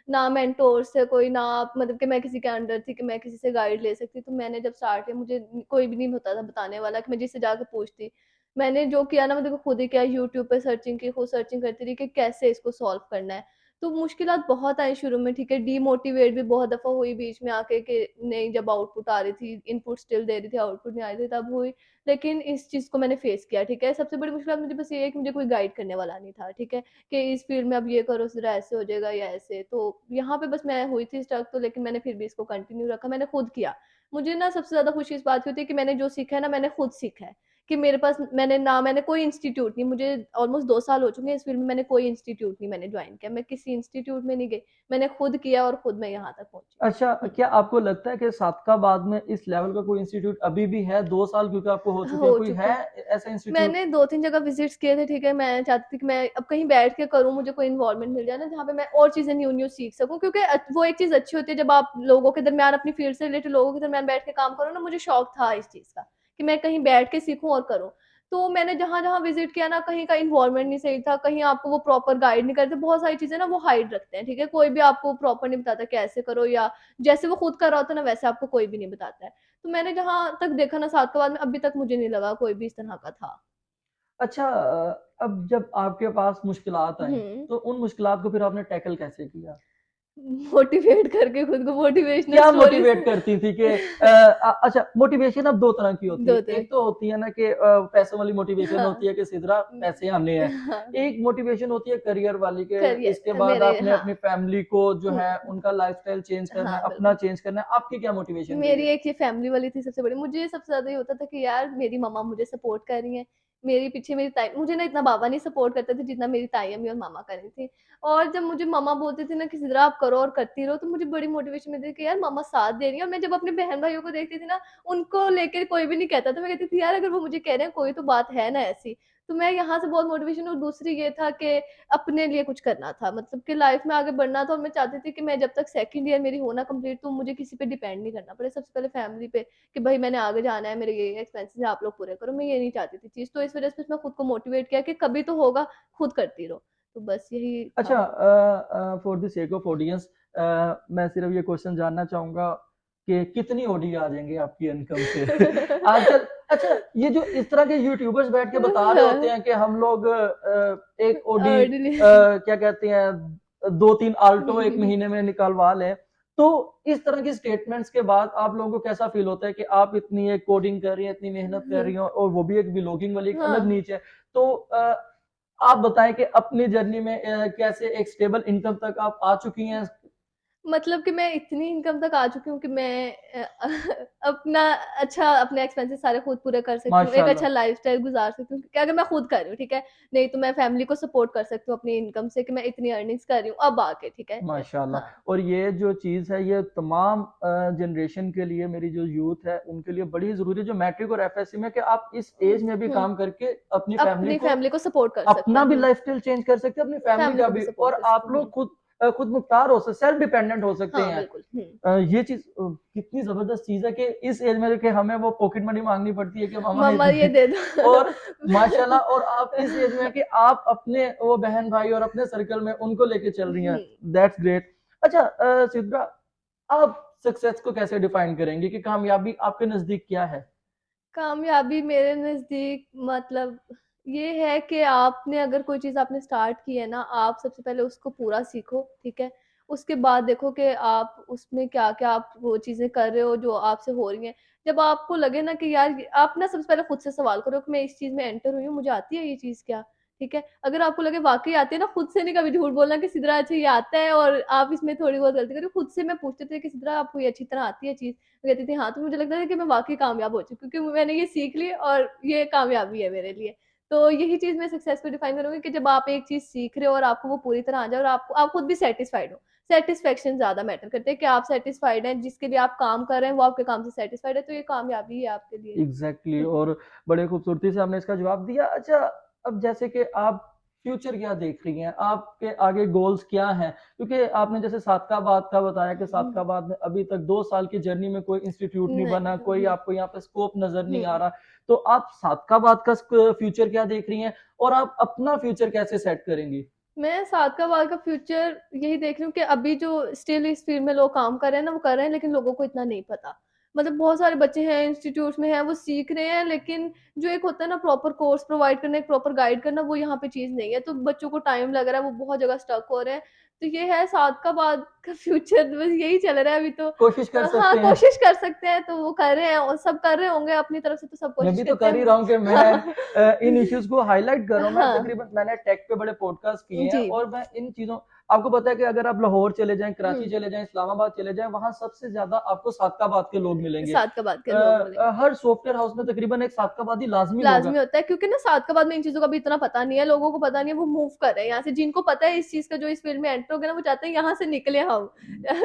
Speaker 2: ना मेंटोर से कोई, ना मतलब कि मैं किसी के अंडर थी कि मैं किसी से गाइड ले सकती। तो मैंने जब स्टार्ट किया मुझे कोई भी नहीं होता था बताने वाला कि मैं जिससे जाके पूछती। मैंने जो किया ना मैं देखो खुद ही किया, यूट्यूब पे सर्चिंग की, खुद सर्चिंग करती रही कि कैसे इसको सॉल्व करना है। तो मुश्किलात बहुत आई शुरू में, ठीक है? डीमोटिवेट भी बहुत दफ़ा हुई बीच में आके कि नहीं, जब आउटपुट आ रही थी, इनपुट स्टिल दे रही थी, आउटपुट नहीं आ रही थी, तब हुई। लेकिन इस चीज़ को मैंने फेस किया, ठीक है? सबसे बड़ी मुश्किल मुझे बस ये है कि मुझे कोई गाइड करने वाला नहीं था, ठीक है? कि इस फील्ड में अब ये करो ज़रा ऐसे हो जाएगा या ऐसे। तो यहाँ पे बस मैं हुई थी स्टक, तो लेकिन मैंने फिर भी इसको कंटिन्यू रखा, मैंने खुद किया। मुझे ना सबसे ज़्यादा खुशी इस बात की होती है कि मैंने जो सीखा है ना मैंने खुद सीखा है। कि मेरे पास मैंने कोई इंस्टीट्यूट नहीं, मुझे ऑलमोस्ट 2 साल हो चुके हैं इस फील्ड में, मैंने कोई इंस्टीट्यूट नहीं मैंने जॉइन किया। मैं किसी इंस्टीट्यूट में नहीं गई, मैंने खुद किया और खुद मैं यहाँ तक पहुँची।
Speaker 1: अच्छा,
Speaker 2: हुँ।
Speaker 1: क्या आपको लगता है कि सादकाबाद में इस लेवल का कोई इंस्टीट्यूट अभी भी है? 2 साल क्योंकि आपको हो चुके हैं,
Speaker 2: हो
Speaker 1: कोई है
Speaker 2: चुके हैं।
Speaker 1: ऐसा इंस्टीट्यूट?
Speaker 2: मैंने 2-3 जगह विज़िट्स किए थे, ठीक है? मैं चाहती थी कि मैं अब कहीं बैठ के करूँ, मुझे कोई इन्वॉल्वमेंट मिल जाए ना, जहाँ पे मैं और चीज़ें न्यू-न्यू सीख सकूँ, क्योंकि वो एक चीज़ अच्छी होती है जब आप लोगों के दरमियान, अपनी फ़ील्ड से रिलेटेड लोगों के दरमियान बैठ के काम करो ना, मुझे शौक था इस चीज़ का, कि मैं कहीं बैठ के सीखूँ और करूँ। तो मैंने जहाँ-जहाँ विज़िट किया ना, कहीं का इन्वॉल्वमेंट नहीं सही था, कहीं आपको वो प्रॉपर गाइड नहीं करते, बहुत सारी चीज़ें ना वो हाइड रखते हैं, ठीक है? कोई भी आपको प्रॉपर नहीं बताता कि ऐसे करो, या जैसे वो खुद कर रहा होता है ना, वैसे आपको कोई भी नहीं बताता है। तो मैंने जहाँ तक देखा ना साउथ में, अभी तक मुझे नहीं लगा कोई भी इस तरह का था।
Speaker 1: अच्छा अब जब आपके पास मुश्किलात आईं,
Speaker 2: हुँ।
Speaker 1: तो उन मुश्किलात को फिर आपने टैकल कैसे किया?
Speaker 2: मोटिवेट करके खुद को मोटिवेशनल
Speaker 1: क्या
Speaker 2: स्टोरीज़।
Speaker 1: मोटिवेट करती थी कि अच्छा मोटिवेशन अब 2 तरह की होती है।
Speaker 2: 2 तरह
Speaker 1: एक तो
Speaker 2: की।
Speaker 1: होती है ना कि पैसों वाली मोटिवेशन होती
Speaker 2: हाँ।
Speaker 1: है कि सिद्रा पैसे आने हैं।
Speaker 2: हाँ,
Speaker 1: एक मोटिवेशन होती है करियर वाली के इसके
Speaker 2: करियर
Speaker 1: बाद
Speaker 2: मेरे,
Speaker 1: आपने
Speaker 2: हाँ।
Speaker 1: अपनी फैमिली को जो
Speaker 2: हुँ,
Speaker 1: है उनका लाइफ़स्टाइल चेंज करना है,
Speaker 2: हाँ,
Speaker 1: अपना
Speaker 2: बिल्कुल।
Speaker 1: चेंज करना है। आपकी क्या मोटिवेशन रही
Speaker 2: मेरी
Speaker 1: है?
Speaker 2: एक ये फैमिली वाली थी सबसे बड़ी। मुझे सबसे ज़्यादा ये होता था कि यार मेरी मम्मा मुझे सपोर्ट कर रही हैं, मेरे पीछे मेरी ताई, मुझे ना इतना बाबा नहीं सपोर्ट करते थे जितना मेरी ताई-अम्मी और मामा कर रही थी। और जब मुझे मम्मा बोलती थी ना कि सिद्रा आप करो और करती रहो, तो मुझे बड़ी मोटिवेशन मिलती थी कि यार मम्मा साथ दे रही है। और मैं जब अपने बहन-भाइयों को देखती थी ना, उनको लेके कोई भी नहीं कहता था। मैं कहती थी यार अगर वो मुझे कह रहे हैं कोई तो बात है ना ऐसी। तो मैं यहाँ से बहुत मोटिवेशन, और दूसरी ये था कि अपने लिए कुछ करना था, मतलब कि लाइफ में आगे बढ़ना था, और मैं चाहती थी कि मैं जब तक सेकंड ईयर मेरी हो ना कंप्लीट, तो मुझे किसी पे डिपेंड नहीं करना पड़े, सबसे पहले फैमिली पे, कि भाई मैंने आगे जाना है, मेरे ये एक्सपेंसेस हैं, आप लोग पूरे करो। मैं ये नहीं चाहती थी चीज़, तो इस वजह से मैं खुद को मोटिवेट किया कि कभी तो होगा, खुद करती रहो। तो बस यही
Speaker 1: अच्छा
Speaker 2: था।
Speaker 1: For the sake of audience मैं सिर्फ ये क्वेश्चन जानना चाहूँगा कि कितनी ओडी आ जाएँगे आपकी इनकम से? आजकल अच्छा ये जो इस तरह के यूट्यूबर्स बैठ के बता रहे होते हैं कि हम लोग एक ओडी क्या कहते हैं 2-3 आल्टो 1 महीने में निकलवा लें। तो इस तरह की स्टेटमेंट्स के बाद आप लोगों को कैसा फ़ील होता है कि आप इतनी एक कोडिंग कर रही हैं, इतनी मेहनत कर रही हो और वो भी एक व्लॉगिंग वाली एक अलग
Speaker 2: हाँ।
Speaker 1: नीच है। तो आप बताएँ कि अपनी जर्नी में कैसे एक स्टेबल इनकम तक आप आ चुकी हैं?
Speaker 2: मतलब कि मैं इतनी इनकम तक आ चुकी हूँ कि मैं अपना अच्छा, अपने एक्सपेंसेस सारे खुद पूरे कर सकती हूँ, एक
Speaker 1: माशाल्लाह,
Speaker 2: अच्छा लाइफ़स्टाइल गुज़ार सकती हूँ, क्योंकि अगर मैं खुद कर रही हूँ, ठीक है? नहीं तो मैं फैमिली को सपोर्ट कर सकती हूँ अपनी इनकम से, कि मैं इतनी अर्निंग्स कर रही हूँ अब आके, ठीक है? हाँ।
Speaker 1: माशाल्लाह और ये जो चीज़ है ये तमाम जनरेशन के लिए मेरी जो यूथ है उनके लिए बड़ी ज़रूरी है जो मैट्रिक और एफएससी में कि आप इस एज में भी
Speaker 2: हुँ,
Speaker 1: काम करके अपनी फैमिली
Speaker 2: अपनी
Speaker 1: को
Speaker 2: फैमिली को सपोर्ट कर सकते
Speaker 1: अपना
Speaker 2: हैं।
Speaker 1: भी लाइफ़स्टाइल चेंज कर सकते हैं, अपनी फैमिली
Speaker 2: फैमिली
Speaker 1: का
Speaker 2: को भी
Speaker 1: भी
Speaker 2: सपोर्ट
Speaker 1: और
Speaker 2: कर सकते
Speaker 1: आप
Speaker 2: हैं।
Speaker 1: लोग खुद मुख्तार हो सेल्फ डिपेंडेंट हो सकते
Speaker 2: हाँ,
Speaker 1: हैं।
Speaker 2: बिल्कुल। हुँ।
Speaker 1: ये चीज़ कितनी ज़बरदस्त चीज़ है कि इस एज में कि हमें वो पॉकेट मनी माँगनी पड़ती है कि मामा
Speaker 2: मम्मा ये
Speaker 1: इतने
Speaker 2: दे दो।
Speaker 1: और माशाल्लाह और आप इस एज में हैं कि आप अपने वो बहन-भाई और अपने सर्कल में उनको लेके चल रही हैं।
Speaker 2: हुँ।
Speaker 1: That's great. अच्छा सिद्रा आप सक्सेस को कैसे डिफाइन करेंगी कि कामयाबी आपके नज़दीक क्या है?
Speaker 2: कामयाबी मेरे नज़दीक मतलब ये है कि आपने अगर कोई चीज़ आपने स्टार्ट की है ना, आप सबसे पहले उसको पूरा सीखो, ठीक है? उसके बाद देखो कि आप उसमें क्या-क्या आप वो चीज़ें कर रहे हो जो आपसे हो रही हैं। जब आपको लगे ना कि यार आप ना सबसे पहले खुद से सवाल करो कि मैं इस चीज़ में एंटर हुई हूँ, मुझे आती है ये चीज़ क्या? ठीक है? अगर आपको लगे वाक़ई आती है ना, खुद से नहीं कभी झूठ बोलना कि सिद्रा अच्छा ये आता है और आप इसमें थोड़ी बहुत गलती कर रही हो। खुद से मैं पूछती थी कि सिद्रा आपको ये अच्छी तरह आती है चीज़? वो कहती थी हाँ, तो मुझे लगता था कि मैं वाक़ई कामयाब हो चुकी हूँ क्योंकि मैंने ये सीख ली और ये कामयाबी है मेरे लिए। तो यही चीज़ मैं सक्सेस को डिफाइन करूँगी कि जब आप एक चीज़ सीख रहे हो और आपको वो पूरी तरह आ जाए और आप खुद भी सैटिस्फाइड हो। सैटिस्फैक्शन ज़्यादा मैटर करते हैं कि आप सैटिस्फाइड हैं, जिसके लिए आप काम कर रहे हैं, वो आपके काम से सैटिस्फाइड है, तो ये कामयाबी है आपके लिए।
Speaker 1: एग्ज़ैक्टली और बड़े खूबसूरती से आपने इसका जवाब दिया। अच्छा, अब जैसे कि आप फ्यूचर क्या देख रही हैं? आपके आगे गोल्स क्या हैं? क्योंकि आपने जैसे सादकाबाद का बताया कि
Speaker 2: हुँ,
Speaker 1: सादकाबाद में अभी तक 2 साल की जर्नी में कोई इंस्टीट्यूट नहीं
Speaker 2: नहीं,
Speaker 1: बना, कोई
Speaker 2: हुँ,
Speaker 1: आपको यहाँ पे स्कोप नज़र नहीं आ
Speaker 2: हुँ।
Speaker 1: रहा। तो आप सादकाबाद का फ्यूचर क्या देख रही हैं? और आप अपना फ्यूचर कैसे सेट करेंगी?
Speaker 2: मैं सादकाबाद का फ्यूचर यही देख रही हूँ कि अभी जो स्टिल इस फील्ड में लोग काम कर रहे हैं ना, वो कर रहे हैं लेकिन लोगों को इतना नहीं पता। मतलब बहुत सारे बच्चे हैं, इंस्टीट्यूट्स में हैं, वो सीख रहे हैं लेकिन जो एक होता है ना प्रॉपर कोर्स प्रोवाइड करना, एक प्रॉपर गाइड करना, वो यहाँ पे चीज़ नहीं है। तो बच्चों को टाइम लग रहा है, वो बहुत जगह स्टक हो रहे हैं। तो ये है सादकाबाद का फ्यूचर बस यही चल रहा है अभी तो।
Speaker 1: कोशिश कर
Speaker 2: हाँ,
Speaker 1: सकते हैं।
Speaker 2: कोशिश कर सकते हैं तो वो कर रहे हैं और सब कर रहे होंगे अपनी तरफ से तो सब
Speaker 1: मैं
Speaker 2: कोशिश
Speaker 1: भी तो
Speaker 2: करते
Speaker 1: कर ही रहा हूँ कि
Speaker 2: हैं।
Speaker 1: मैं
Speaker 2: हाँ।
Speaker 1: इन इश्यूज़ को हाइलाइट कर रहा हूँ। मैं
Speaker 2: हाँ,
Speaker 1: तकरीबन मैंने टेक पे बड़े पॉडकास्ट किए हैं
Speaker 2: जी।
Speaker 1: और मैं इन चीज़ों आपको पता है कि अगर आप लाहौर चले जाएँ, कराची
Speaker 2: हुँ,
Speaker 1: चले जाएँ, इस्लामाबाद चले जाएँ, वहाँ सबसे ज़्यादा आपको सादकाबाद के लोग मिलेंगे।
Speaker 2: सादकाबाद के लोग मिलेंगे।
Speaker 1: हर सॉफ्टवेयर हाउस में तकरीबन एक सादकाबादी लाज़मी होगा।
Speaker 2: लाज़मी होता है क्योंकि ना सादकाबाद में इन चीज़ों का भी इतना पता नहीं है, लोगों को पता नहीं है, वो मूव कर रहे हैं यहाँ से। जिनको पता है इस चीज़ का जो इस फ़ील्ड में एंटर हो गए ना, वो चाहते हैं यहाँ से निकले हम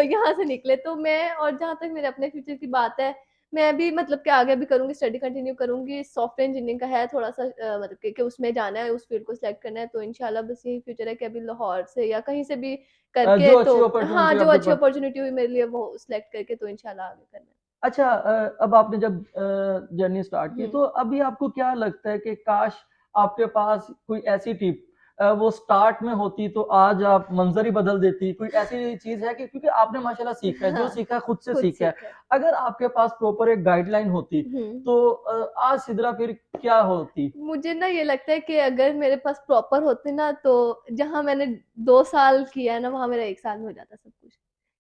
Speaker 2: यहाँ से निकले। तो मैं और जहाँ तक मेरे अपने फ्यूचर की बात है, मैं भी मतलब कि आगे भी करूँगी, स्टडी कंटिन्यू करूँगी। सॉफ्टवेयर इंजीनियरिंग का है थोड़ा-सा मतलब कि उसमें जाना है, उस फ़ील्ड को सिलेक्ट करना है, तो इंशाल्लाह बस यही फ्यूचर है कि अभी लाहौर से या कहीं से भी करके
Speaker 1: जो
Speaker 2: तो
Speaker 1: अच्छी
Speaker 2: हाँ,
Speaker 1: अपॉर्च्युनिटी
Speaker 2: जो
Speaker 1: आपके
Speaker 2: अच्छी
Speaker 1: पास
Speaker 2: अपॉर्च्युनिटी हुई मेरे लिए वो सिलेक्ट करके तो इंशाल्लाह आगे करना है।
Speaker 1: अच्छा अब आपने जब जर्नी स्टार्ट की
Speaker 2: हुँ।
Speaker 1: तो अभी आपको क्या लगता है कि काश आपके पास कोई ऐसी टिप वो स्टार्ट में होती तो आज आप मंजर ही बदल देती कोई ऐसी चीज है कि क्योंकि आपने माशाल्लाह सीखा है जो
Speaker 2: हाँ,
Speaker 1: सीखा है खुद से
Speaker 2: खुद
Speaker 1: सीखा है
Speaker 2: सीखा है।
Speaker 1: अगर आपके पास प्रॉपर एक गाइडलाइन होती
Speaker 2: हुँ।
Speaker 1: तो आज सिदरा फिर क्या होती
Speaker 2: मुझे ना ये लगता है कि अगर मेरे पास प्रॉपर होते ना तो जहाँ मैंने 2 साल किया है ना वहाँ मेरा 1 साल में हो जाता सब कुछ।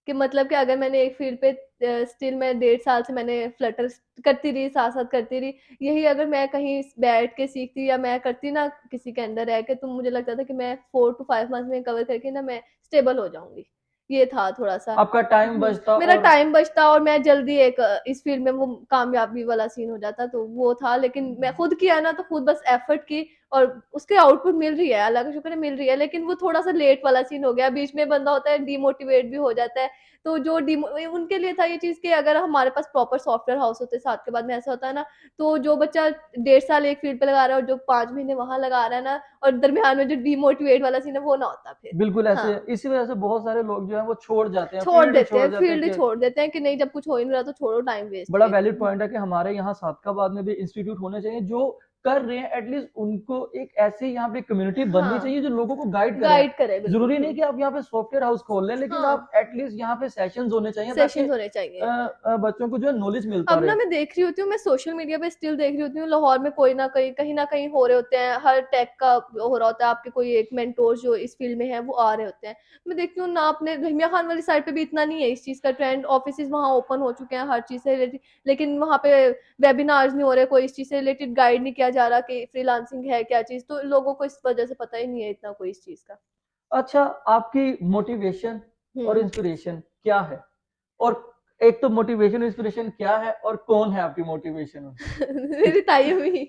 Speaker 2: कि मतलब कि अगर मैंने एक फ़ील्ड पे स्टिल मैं 1.5 साल से मैंने फ्लटर करती रही, साथ-साथ करती रही। यही अगर मैं कहीं बैठ के सीखती या मैं करती ना किसी के अंडर रह के तो मुझे लगता था कि मैं 4 टू 5 मंथ्स में कवर करके ना मैं स्टेबल हो जाऊँगी। ये था थोड़ा-सा।
Speaker 1: आपका टाइम
Speaker 2: हुँ,
Speaker 1: बचता
Speaker 2: मेरा
Speaker 1: और
Speaker 2: टाइम बचता और मैं जल्दी एक इस फ़ील्ड में वो कामयाबी वाला सीन हो जाता तो वो था लेकिन मैं खुद किया ना तो खुद बस एफ़र्ट की और उसकी आउटपुट मिल रही है, अल्लाह का शुक्र है मिल रही है, लेकिन वो थोड़ा-सा लेट वाला सीन हो गया, बीच में बंदा होता है डीमोटिवेट भी हो जाता है। तो जो डीमो उनके लिए था ये चीज़ कि अगर हमारे पास प्रॉपर सॉफ्टवेयर हाउस होते साथ के बाद में ऐसा होता है ना, तो जो बच्चा 1.5 साल एक फ़ील्ड पे लगा रहा है और जो 5 महीने वहाँ लगा रहा है ना और दरमियान में जो डीमोटिवेट वाला सीन है वो ना होता फिर।
Speaker 1: बिल्कुल ऐसे
Speaker 2: हाँ।
Speaker 1: इसी वजह से बहुत सारे लोग जो है वो छोड़ जाते हैं
Speaker 2: छोड़
Speaker 1: फील्ड ही
Speaker 2: देते
Speaker 1: छोड़
Speaker 2: हैं,
Speaker 1: जाते हैं
Speaker 2: फ़ील्ड
Speaker 1: कि
Speaker 2: छोड़ देते हैं कि नहीं जब कुछ हो ही नहीं रहा तो छोड़ो टाइम वेस्ट
Speaker 1: बड़ा
Speaker 2: किए।
Speaker 1: वैलिड पॉइंट है कि हमारे यहाँ सादकाबाद में भी इंस्टीट्यूट होने चाहिए जो कर रहे हैं एटलीस्ट उनको एक ऐसी यहाँ पे कम्युनिटी बननी
Speaker 2: हाँ,
Speaker 1: चाहिए जो लोगों को गाइड करे
Speaker 2: गाइड करे बिल्कुल।
Speaker 1: जरूरी नहीं
Speaker 2: हुँ।
Speaker 1: कि आप यहाँ पे सॉफ्टवेयर हाउस खोल लें लेकिन
Speaker 2: हाँ,
Speaker 1: आप एटलीस्ट यहाँ पे सेशंस होने चाहिए ताकि
Speaker 2: सेशंस होने चाहिए।
Speaker 1: बच्चों को जो है नॉलेज मिलता
Speaker 2: अब ना
Speaker 1: रहे
Speaker 2: मैं देख रही होती हूँ, मैं सोशल मीडिया पे स्टिल देख रही होती हूँ, लाहौर में कोई ना कहीं कहीं न कहीं हो रहे होते हैं, हर टेक का हो रहा होता है, आपके कोई एक मेंटोर जो इस फील्ड में है, वो आ रहे होते हैं। मैं देखती हूँ ना अपने रहीमिया खान वाली साइड पे भी इतना नहीं है इस चीज़ का ट्रेंड, ऑफिसेज़ वहाँ ओपन हो चुके हैं हर चीज़ से रिलेटेड, लेकिन वहाँ पे वेबिनार्स नहीं हो रहे, कोई इस चीज़ से रिलेटेड गाइड नहीं किया जा रहा कि फ्रीलांसिंग है क्या चीज़, तो लोगों को इस वजह से पता ही नहीं है इतना कोई इस चीज़ का।
Speaker 1: अच्छा आपकी मोटिवेशन और
Speaker 2: हुँ।
Speaker 1: इंस्पिरेशन क्या है और एक तो मोटिवेशन इंस्पिरेशन क्या है और कौन है आपकी मोटिवेशन
Speaker 2: मेरी ताई अम्मी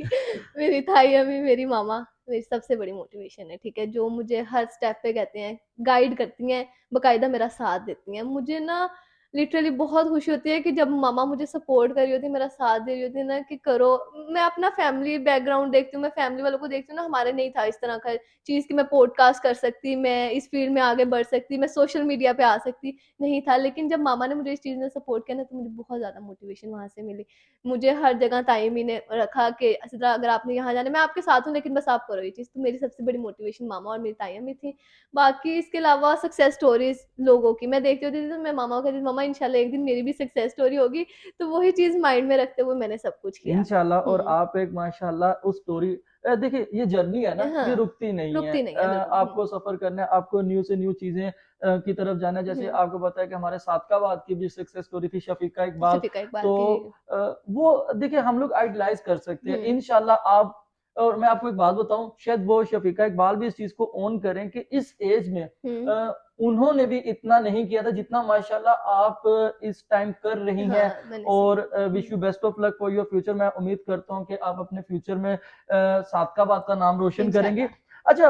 Speaker 2: मेरी ताई अम्मी, मेरी मामा मेरी सबसे बड़ी मोटिवेशन है, ठीक है? जो मुझे हर स्टेप पे कहते हैं, गाइड करती हैं, बाकायदा मेरा साथ देती हैं। मुझे ना लिटरली बहुत खुशी होती है कि जब मम्मा मुझे सपोर्ट कर रही होती है, मेरा साथ दे रही होती है ना कि करो मैं अपना फैमिली बैकग्राउंड देखती हूँ, मैं फैमिली वालों को देखती हूँ ना, हमारे नहीं था इस तरह का चीज़ कि मैं पॉडकास्ट कर सकती, मैं इस फील्ड में आगे बढ़ सकती, मैं सोशल मीडिया पे आ सकती, नहीं था। लेकिन जब मामा ने मुझे इस चीज़ में सपोर्ट किया ना, तो मुझे बहुत ज़्यादा मोटिवेशन वहाँ से मिली। मुझे हर जगह ताइमी ने रखा कि "असीदा अगर आपने यहाँ जाना है, मैं आपके साथ हूँ लेकिन बस आप करो ये चीज़।" तो मेरी सबसे बड़ी मोटिवेशन मामा और मेरी ताई अम्मी थी। बाकी इसके अलावा सक्सेस स्टोरीज़ लोगों की मैं देखती होती थी तो मैं मामा को कहती थी, "मम्मा मम्मा इंशाल्लाह एक दिन मेरी भी सक्सेस स्टोरी होगी, तो वही चीज़ माइंड में रखते हुए मैंने सब कुछ किया।
Speaker 1: इंशाल्लाह। और
Speaker 2: हुँ।
Speaker 1: आप एक माशाल्लाह उस स्टोरी देखिए ये जर्नी है ना, ये
Speaker 2: हाँ,
Speaker 1: रुकती नहीं है।
Speaker 2: रुकती नहीं है बिल्कुल। हुँ,
Speaker 1: आपको सफ़र करना है, आपको न्यू से न्यू चीज़ें की तरफ जाना है। जैसे
Speaker 2: हुँ।
Speaker 1: आपको पता है कि हमारे सादकाबाद की भी सक्सेस स्टोरी थी शफ़ीक़ा इक़बाल।
Speaker 2: शफ़ीक़ा इक़बाल
Speaker 1: तो
Speaker 2: की, जी।
Speaker 1: वो देखिए हम लोग आइडलाइज़ कर सकते हैं।
Speaker 2: हुँ,
Speaker 1: इंशाल्लाह आप और मैं आपको एक बात बताऊँ, शायद वो शफ़ीक़ा इक़बाल भी इस चीज़ को ओन करें कि इस एज में
Speaker 2: हुँ।
Speaker 1: उन्होंने भी इतना नहीं किया था जितना माशाल्लाह आप इस टाइम कर रही हैं।
Speaker 2: हाँ, मैंने
Speaker 1: और
Speaker 2: सीखा।
Speaker 1: Wish
Speaker 2: hmm,
Speaker 1: you best of luck for your future. मैं उम्मीद करता हूँ कि आप अपने फ्यूचर में सादकाबाद का नाम रोशन करेंगी।
Speaker 2: इंशाल्लाह।
Speaker 1: अच्छा,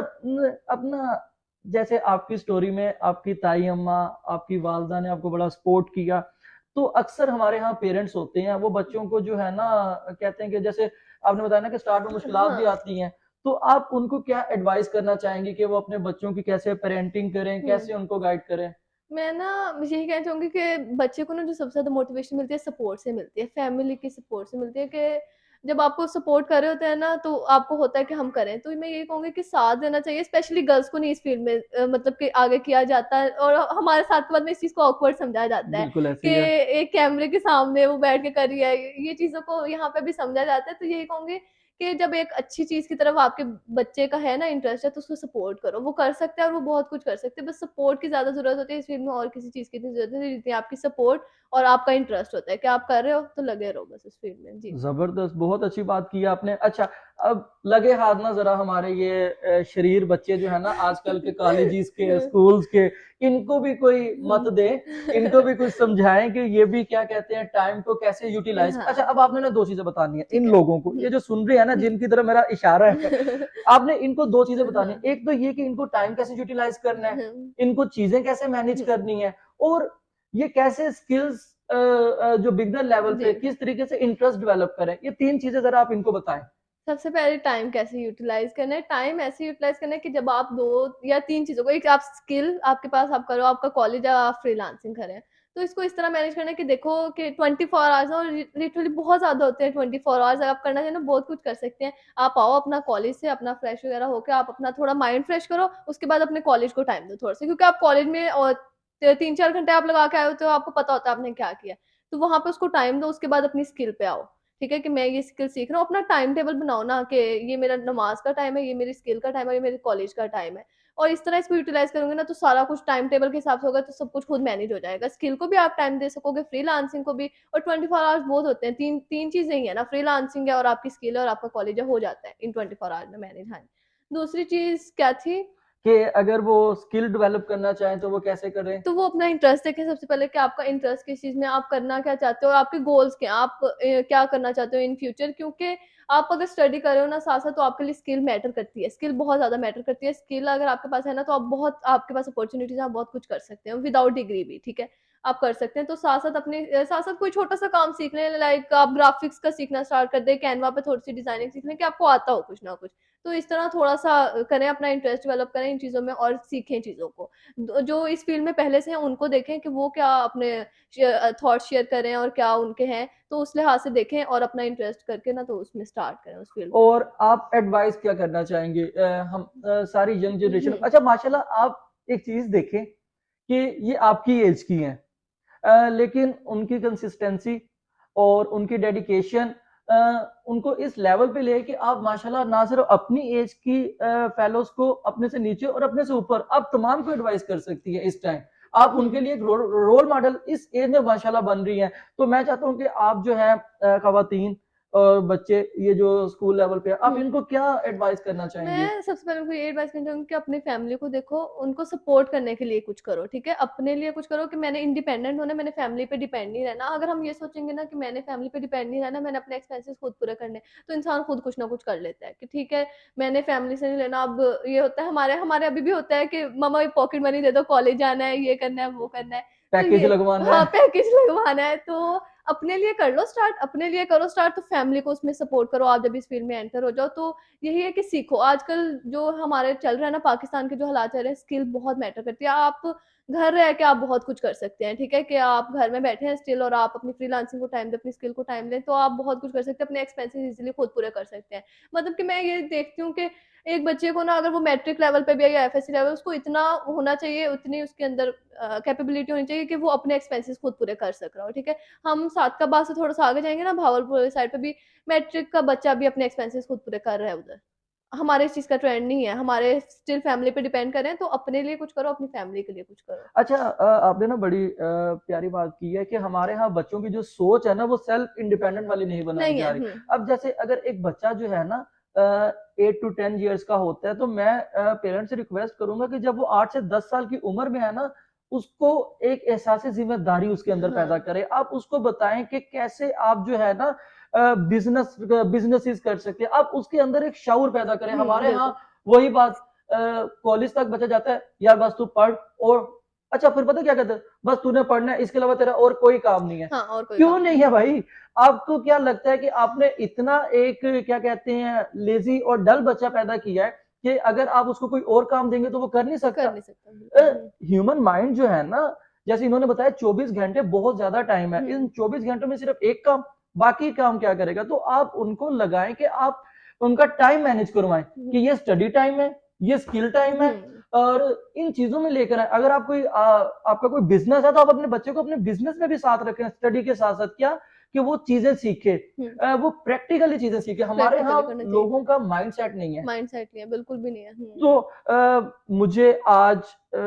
Speaker 1: अपना जैसे आपकी स्टोरी में आपकी ताई अम्मा, आपकी वालदा ने आपको बड़ा सपोर्ट किया। तो अक्सर हमारे यहाँ पेरेंट्स होते हैं, वो बच्चों को जो है ना कहते हैं कि जैसे आपने बताया ना कि स्टार्ट में मुश्किलात भी
Speaker 2: हाँ।
Speaker 1: आती हैं, तो आप उनको क्या एडवाइस करना चाहेंगी कि वो अपने बच्चों की कैसे पेरेंटिंग करें,
Speaker 2: हुँ।
Speaker 1: कैसे उनको गाइड करें?
Speaker 2: मैं ना यही कहना चाहूँगी कि बच्चे को ना जो सबसे ज़्यादा मोटिवेशन मिलती है सपोर्ट से मिलती है, फैमिली की सपोर्ट से मिलती है कि जब आपको सपोर्ट कर रहे होते हैं ना तो आपको होता है कि हम करें। तो मैं यही कहूँगी कि साथ देना चाहिए, स्पेशली गर्ल्स को नहीं इस फील्ड में मतलब कि आगे किया जाता है और हमारे साथ के बाद में इस चीज़ को ऑकवर्ड समझा जाता है
Speaker 1: बिल्कुल ऐसे
Speaker 2: कि
Speaker 1: ही है।
Speaker 2: एक कैमरे के सामने वो बैठ के कर रही है। ये चीज़ों को यहाँ पे भी समझा जाता है। तो यही कहूँगी कि जब एक अच्छी चीज़ की तरफ आपके बच्चे का है ना इंटरेस्ट है तो उसको सपोर्ट करो। वो कर सकता है और वो बहुत कुछ कर सकते हैं। बस सपोर्ट की ज़्यादा ज़रूरत होती है इस फील्ड में, और किसी चीज़ की इतनी ज़रूरत नहीं, जितनी आपकी सपोर्ट और आपका इंटरेस्ट होता है कि आप कर रहे हो तो लगे रहो बस इस फील्ड में। जी।
Speaker 1: ज़बरदस्त, बहुत अच्छी बात की आपने। अच्छा, अब लगे हाथ ना ज़रा हमारे ये शरीर बच्चे जो है ना आजकल के कॉलेजेस के, स्कूल्स के, इनको भी कोई मत दें, इनको भी कुछ समझाएँ कि ये भी क्या कहते हैं टाइम को कैसे यूटिलाइज़। अच्छा,
Speaker 2: हाँ,
Speaker 1: अब आपने ना 2 चीज़ें बतानी है इन
Speaker 2: ठीक है।
Speaker 1: लोगों को,
Speaker 2: हुँ,
Speaker 1: ये जो सुन रहे हैं ना
Speaker 2: हुँ।
Speaker 1: जिनकी तरफ मेरा इशारा है, आपने इनको 2 चीज़ें बतानी
Speaker 2: हाँ।
Speaker 1: है। एक तो ये कि इनको टाइम कैसे यूटिलाइज़ करना है,
Speaker 2: हुँ,
Speaker 1: इनको चीज़ें कैसे मैनेज
Speaker 2: हुँ।
Speaker 1: करनी है, और ये कैसे स्किल्स जो बिगिनर लेवल
Speaker 2: जी।
Speaker 1: पे किस तरीके से इंटरेस्ट डेवलप करें, ये 3 चीज़ें ज़रा आप इनको बताएँ।
Speaker 2: सबसे पहले टाइम कैसे यूटिलाइज़ करना है, टाइम ऐसे यूटिलाइज़ करना है कि जब आप 2 या 3 चीज़ों को, एक आप स्किल आपके पास आप करो, आपका कॉलेज है, आप फ्रीलांसिंग करें। तो इसको इस तरह मैनेज करना है कि देखो कि 24 आवर्स और लिटरली बहुत ज़्यादा होते हैं 24 आवर्स, अगर आप करना चाहें ना बहुत कुछ कर सकते हैं। आप आओ अपना कॉलेज से अपना फ्रेश वगैरह होके आप अपना थोड़ा माइंड फ्रेश करो, उसके बाद अपने कॉलेज को टाइम दो थोड़ा-सा, क्योंकि आप कॉलेज में 3-4 घंटे आप लगा के आए होते हो, आपको पता होता है आपने क्या किया। तो वहाँ पे उसको टाइम दो, उसके बाद अपनी स्किल पे आओ। ठीक है कि मैं ये स्किल सीख रहा हूँ, अपना टाइम टेबल बनाओ ना कि ये मेरा नमाज़ का टाइम है, ये मेरी स्किल का टाइम है, ये मेरे कॉलेज का टाइम है। और इस तरह इसको यूटिलाइज़ करोगे ना तो सारा कुछ टाइम टेबल के हिसाब से होगा, तो सब कुछ खुद मैनेज हो जाएगा। स्किल को भी आप टाइम दे सकोगे, फ्रीलांसिंग को भी, और 24 आवर्स बहुत होते हैं। 3 चीज़ें ही है ना, फ्रीलांसिंग है और आपकी स्किल है और आपका कॉलेज है, हो जाता है इन 24 आवर्स में मैनेज। हाँ जी। दूसरी चीज़ क्या थी?
Speaker 1: कि अगर वो स्किल डेवलप करना चाहें तो वो कैसे करें?
Speaker 2: तो वो अपना इंटरेस्ट देखें सबसे पहले कि आपका इंटरेस्ट किस चीज़ में है, आप करना क्या चाहते हो और आपके गोल्स क्या हैं, आप क्या करना चाहते हो इन फ्यूचर, क्योंकि आप अगर स्टडी कर रहे हो ना साथ-साथ तो आपके लिए स्किल मैटर करती है, स्किल बहुत ज़्यादा मैटर करती है। स्किल अगर आपके पास है ना तो आप बहुत, आपके पास अपॉर्च्युनिटीज़ है, आप बहुत कुछ कर सकते हो विदाउट डिग्री भी, ठीक है? आप कर सकते हैं, तो साथ-साथ अपने साथ-साथ कोई छोटा-सा काम सीख लें, लाइक आप ग्राफ़िक्स का सीखना स्टार्ट कर दें, कैनवा पे थोड़ी-सी डिज़ाइनिंग सीख लें कि आपको आता हो कुछ ना कुछ। तो इस तरह थोड़ा-सा करें, अपना इंटरेस्ट डेवलप करें इन चीज़ों में और सीखें चीज़ों को। जो इस फ़ील्ड में पहले से हैं उनको देखें कि वो क्या अपने थॉट्स शेयर कर रहे हैं और क्या उनके हैं, तो उस लिहाज़ से देखें और अपना इंटरेस्ट करके ना तो उसमें स्टार्ट करें उस फ़ील्ड को।
Speaker 1: और आप एडवाइस क्या करना चाहेंगे हम सारी यंग जनरेशन
Speaker 2: हुँ,
Speaker 1: अच्छा माशाल्लाह आप एक चीज़ देखें कि ये आपकी एज की हैं। लेकिन उनकी कंसिस्टेंसी और उनकी डेडिकेशन उनको इस लेवल पे ले कि आप माशाल्लाह ना सिर्फ अपनी एज की फेलोज़ को अपने से नीचे और अपने से ऊपर आप तमाम को एडवाइस कर सकती हैं इस टाइम। आप
Speaker 2: हुँ।
Speaker 1: उनके लिए एक रोल मॉडल इस एज में माशाल्लाह बन रही हैं। तो मैं चाहता हूँ कि आप जो है ख़वातीन और बच्चे ये जो स्कूल लेवल पे हैं, आप
Speaker 2: हुँ।
Speaker 1: इनको क्या एडवाइस करना चाहेंगे?
Speaker 2: मैं सबसे पहले उनको ये एडवाइस करना चाहूँगी कि अपनी फैमिली को देखो, उनको सपोर्ट करने के लिए कुछ करो, ठीक है? अपने लिए कुछ करो कि मैंने इंडिपेंडेंट होना है, मैंने फैमिली पे डिपेंड नहीं रहना। अगर हम ये सोचेंगे ना कि मैंने फैमिली पे डिपेंड नहीं रहना, मैंने अपने एक्सपेंसेस खुद पूरे करने हैं, तो इंसान खुद कुछ ना कुछ कर लेता है कि ठीक है, मैंने फैमिली से नहीं लेना। अब ये होता है, हमारे हमारे अभी भी होता है कि मम्मा ये पॉकेट मनी दे दो, कॉलेज जाना है, ये करना है, वो करना है। तो
Speaker 1: पैकेज
Speaker 2: ये
Speaker 1: लगवाना
Speaker 2: हाँ,
Speaker 1: है?
Speaker 2: पैकेज लगवाना है, तो अपने लिए कर लो स्टार्ट, अपने लिए करो स्टार्ट, तो फैमिली को उसमें सपोर्ट करो। आप जब इस फील्ड में एंटर हो जाओ तो यही है कि सीखो। आजकल जो हमारे चल रहा है ना, पाकिस्तान के जो हालात चल रहे हैं, स्किल बहुत मैटर करती है। आप घर रह के आप बहुत कुछ कर सकते हैं, ठीक है? कि आप घर में बैठे हैं स्टिल और आप अपनी फ्रीलांसिंग को टाइम दें, अपनी स्किल को टाइम दें, तो आप बहुत कुछ कर सकते हैं, अपने एक्सपेंसेस इज़िली खुद पूरे कर सकते हैं। मतलब कि मैं ये देखती हूँ कि एक बच्चे को ना, अगर वो मैट्रिक लेवल पे भी है या एफएससी लेवल, उसको इतना होना चाहिए, उतनी उसके अंदर कैपेबिलिटी होनी चाहिए कि वो अपने एक्सपेंसेस खुद पूरे कर सक रहा हो, ठीक है? हम सादकाबाद से थोड़ा-सा आगे जाएँगे ना, भावलपुर वाली साइड पे भी मैट्रिक का बच्चा भी अपने एक्सपेंसेस खुद पूरे कर रहा है उधर। हमारे इस चीज़ का ट्रेंड नहीं है, हमारे स्टिल फैमिली पे डिपेंड कर रहे हैं, तो अपने लिए कुछ करो, अपनी फैमिली के लिए कुछ करो।
Speaker 1: अच्छा, आपने ना बड़ी प्यारी बात की है कि हमारे यहाँ बच्चों की जो सोच है ना वो सेल्फ इंडिपेंडेंट वाली नहीं बनाई
Speaker 2: नहीं
Speaker 1: जा
Speaker 2: है,
Speaker 1: रही। अब जैसे अगर एक बच्चा जो है ना 8 टू 10 इयर्स का होता है तो मैं पेरेंट्स से रिक्वेस्ट करूंगा कि जब वो 8 से 10 साल की उम्र में है ना उसको एक एहसास जिम्मेदारी उसके अंदर पैदा
Speaker 2: हाँ,
Speaker 1: करें। आप उसको बताएं कि कैसे आप जो है ना बिजनेसेस कर सकते हैं। आप उसके अंदर एक शऊर पैदा करें। हमारे यहाँ
Speaker 2: बिल्कुल।
Speaker 1: वही बात, कॉलेज तक बच्चा जाता है, यार बस तू पढ़ और अच्छा फिर पता क्या कहते हैं, बस तूने पढ़ना है, इसके अलावा तेरा और कोई काम नहीं है।
Speaker 2: हाँ, और कोई
Speaker 1: क्यों
Speaker 2: काम
Speaker 1: नहीं
Speaker 2: नहीं
Speaker 1: है
Speaker 2: है।
Speaker 1: भाई? आपको क्या लगता है कि आपने इतना एक क्या कहते हैं लेजी और डल बच्चा पैदा किया है कि अगर आप उसको कोई और काम देंगे तो वो कर नहीं सकता?
Speaker 2: कर नहीं सकता, बिल्कुल।
Speaker 1: ह्यूमन माइंड जो है ना, जैसे इन्होंने बताया 24 घंटे बहुत ज्यादा टाइम है। इन
Speaker 2: हुँ,
Speaker 1: 24 घंटों में सिर्फ एक काम, बाकी काम क्या करेगा? तो आप उनको लगाएं कि आप उनका टाइम मैनेज करवाएं
Speaker 2: हुँ,
Speaker 1: कि ये स्टडी टाइम है, ये स्किल टाइम है,
Speaker 2: हुँ,
Speaker 1: और इन चीजों में लेकर आए। अगर आप आपका कोई बिजनेस है तो आप अपने बच्चे को अपने बिजनेस में भी साथ रखें, स्टडी के साथ साथ। क्या कि वो चीजें सीखे,
Speaker 2: हुँ,
Speaker 1: वो प्रैक्टिकली चीजें सीखे। हमारे यहाँ
Speaker 2: प्रैक्टिकली करना चाहिए।
Speaker 1: लोगों का माइंडसेट नहीं है।
Speaker 2: माइंडसेट नहीं है, बिल्कुल भी नहीं है।
Speaker 1: तो मुझे आज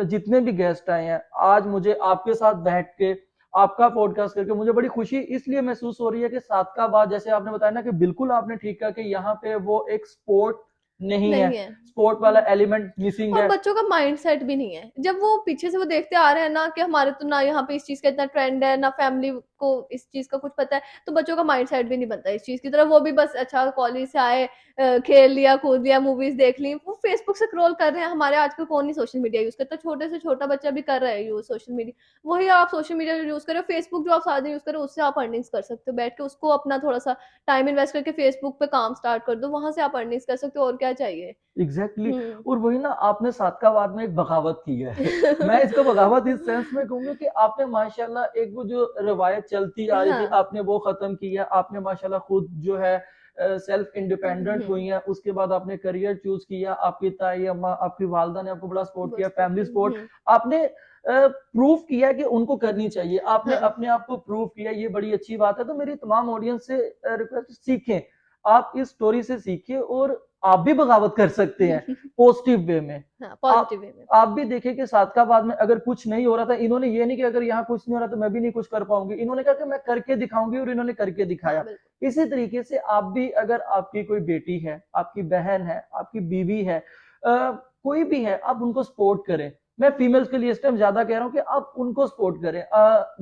Speaker 1: जितने भी गेस्ट आए हैं, आज मुझे आपके साथ बैठ के आपका पॉडकास्ट करके मुझे बड़ी खुशी इसलिए महसूस हो रही है कि सादकाबाद, जैसे आपने बताया ना कि बिल्कुल आपने ठीक कहा कि यहाँ पे वो एक स्पोर्ट नहीं है,
Speaker 2: नहीं है।
Speaker 1: स्पोर्ट वाला
Speaker 2: हुँ।
Speaker 1: एलिमेंट मिसिंग
Speaker 2: और
Speaker 1: है।
Speaker 2: बच्चों का माइंडसेट भी नहीं है। जब वो पीछे से वो देखते आ रहे हैं ना कि हमारे तो ना यहाँ पे इस चीज़ का इतना ट्रेंड है, ना फैमिली को इस चीज़ का कुछ पता है, तो बच्चों का माइंडसेट भी नहीं बनता इस चीज़ की तरफ। वो भी बस अच्छा कॉलेज से आए, खेल लिया, कूद लिया, मूवीज़ देख ली, वो फेसबुक स्क्रॉल कर रहे हैं। हमारे आजकल कौन नहीं सोशल मीडिया यूज़ करता, छोटे से छोटा बच्चा भी कर रहा है यूज़ सोशल मीडिया। वही आप सोशल मीडिया यूज़ कर रहे हो, फेसबुक जो आप सारा दिन यूज़ कर रहे हो, उससे आप अर्निंग्स कर सकते हो। बैठ के उसको अपना थोड़ा-सा टाइम इन्वेस्ट करके फेसबुक पे काम स्टार्ट कर दो, वहाँ से आप अर्निंग्स कर सकते हो, और क्या चाहिए?
Speaker 1: एग्जैक्टली
Speaker 2: हुँ।
Speaker 1: और वही ना, आपने सादकाबाद में एक बगावत की है। मैं इसको बगावत इस सेंस में कहूंगा कि आपने माशाल्लाह एक वो जो रवायत चलती आ रही थी
Speaker 2: हाँ।
Speaker 1: आपने वो खत्म की है। आपने माशाल्लाह खुद जो है सेल्फ इंडिपेंडेंट
Speaker 2: हुँ,
Speaker 1: हुई हैं। उसके बाद आपने करियर चूज किया, आपकी ताई अम्मा आपकी वालदा ने आपको बड़ा सपोर्ट
Speaker 2: बहुत
Speaker 1: किया,
Speaker 2: सपोर्ट
Speaker 1: फैमिली
Speaker 2: की।
Speaker 1: सपोर्ट।
Speaker 2: हुँ,
Speaker 1: आपने प्रूव किया कि उनको करनी चाहिए, आपने
Speaker 2: हाँ,
Speaker 1: अपने आप को प्रूव किया, ये बड़ी अच्छी बात है। तो मेरी तमाम ऑडियंस से रिक्वेस्ट, सीखें, आप इस स्टोरी से सीखिए और आप भी बगावत कर सकते हैं पॉजिटिव वे में।
Speaker 2: हाँ,
Speaker 1: आप
Speaker 2: पॉज़िटिव वे में।
Speaker 1: आप भी देखें कि सादकाबाद में अगर कुछ नहीं हो रहा था, इन्होंने ये नहीं कि अगर यहाँ कुछ नहीं हो रहा तो मैं भी नहीं कुछ कर पाऊंगी, इन्होंने कहा कि मैं करके दिखाऊंगी, और इन्होंने करके
Speaker 2: हाँ,
Speaker 1: दिखाया।
Speaker 2: बिल्कुल।
Speaker 1: इसी तरीके से आप भी, अगर आपकी कोई बेटी है, आपकी बहन है, आपकी बीवी है, कोई भी है, आप उनको सपोर्ट करें। मैं फीमेल्स के लिए इस टाइम ज्यादा कह रहा हूँ कि आप उनको सपोर्ट करें।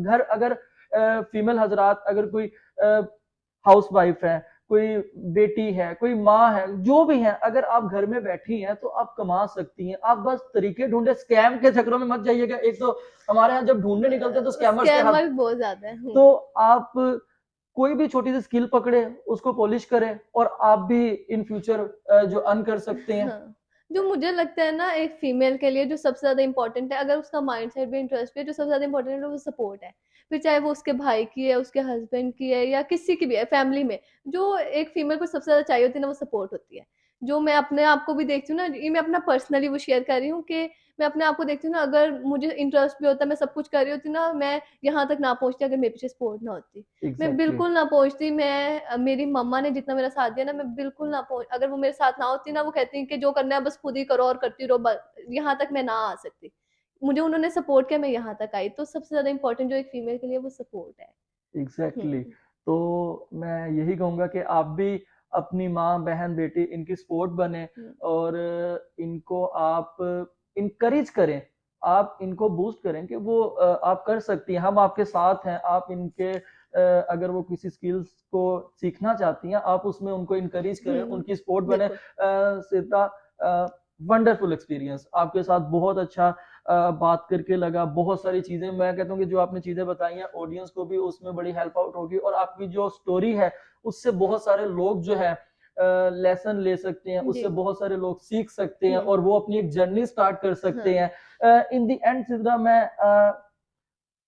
Speaker 1: घर अगर फीमेल हजरात, अगर कोई हाउस वाइफ है, कोई बेटी है, कोई माँ है, जो भी है, अगर आप घर में बैठी हैं तो आप कमा सकती हैं। आप बस तरीके ढूंढे, स्कैम के चक्करों में मत जाइएगा। एक तो हमारे यहाँ जब ढूंढने निकलते हैं तो स्कैमर्स के हाथ।
Speaker 2: स्कैमर्स बहुत ज़्यादा हैं।
Speaker 1: तो आप कोई भी छोटी सी स्किल पकड़े, उसको पॉलिश करें, और आप भी इन फ्यूचर जो अर्न कर सकते हैं।
Speaker 2: हाँ, जो मुझे लगता है ना एक फीमेल के लिए जो सबसे ज़्यादा इम्पोर्टेंट है, अगर उसका माइंडसेट भी, इंटरेस्ट भी है, जो सबसे ज़्यादा इम्पोर्टेंट है वो सपोर्ट है। फिर चाहे वो उसके भाई की है, उसके हस्बैंड की है, या किसी की भी है फैमिली में। जो एक फीमेल को सबसे ज़्यादा चाहिए होती है ना, वो सपोर्ट होती है। जो मैं अपने आप को भी देखती हूँ ना, ये मैं अपना पर्सनली वो शेयर कर रही हूँ कि मैं अपने आप को देखती हूँ ना, अगर मुझे इंटरेस्ट भी होता, मैं सब कुछ कर रही होती ना, मैं यहाँ तक ना पहुँचती अगर मेरे पीछे सपोर्ट ना होती। मैं
Speaker 1: एग्जैक्टली
Speaker 2: बिल्कुल ना पहुँचती, मैं मेरी मम्मा ने जितना मेरा साथ दिया ना, मैं बिल्कुल ना पहुँच अगर वो मेरे साथ ना होती ना, वो कहती कि जो करना है बस खुद ही करो और करती रहो, ब यहाँ तक मैं ना आ सकती। मुझे उन्होंने सपोर्ट किया, मैं यहाँ तक आई, तो सबसे ज़्यादा इम्पोर्टेंट जो एक फीमेल के लिए वो सपोर्ट है।
Speaker 1: एग्जैक्टली
Speaker 2: हुँ,
Speaker 1: exactly. तो मैं यही कहूंगा कि आप भी अपनी माँ, बहन, बेटी, इनकी सपोर्ट बने,
Speaker 2: हुँ,
Speaker 1: और इनको आप इनकरेज करें, आप इनको बूस्ट करें कि वो आप कर सकती हैं, हम आपके साथ हैं। आप इनके अगर वो किसी स्किल्स को सीखना चाहती हैं, आप उसमें उनको इनकरेज करें,
Speaker 2: हुँ,
Speaker 1: उनकी सपोर्ट बने।
Speaker 2: बिल्कुल।
Speaker 1: सीधा वंडरफुल एक्सपीरियंस आपके साथ, बहुत अच्छा बात करके लगा। बहुत सारी चीजें मैं कहता हूँ कि जो आपने चीजें बताई हैं, ऑडियंस को भी उसमें बड़ी हेल्प आउट होगी, और आपकी जो स्टोरी है उससे बहुत सारे लोग जो है लेसन ले सकते हैं, उससे
Speaker 2: जी।
Speaker 1: बहुत सारे लोग सीख सकते हैं
Speaker 2: हुँ।
Speaker 1: और वो अपनी एक जर्नी स्टार्ट कर सकते
Speaker 2: हाँ।
Speaker 1: हैं। इन द एंड सिद्रा मैं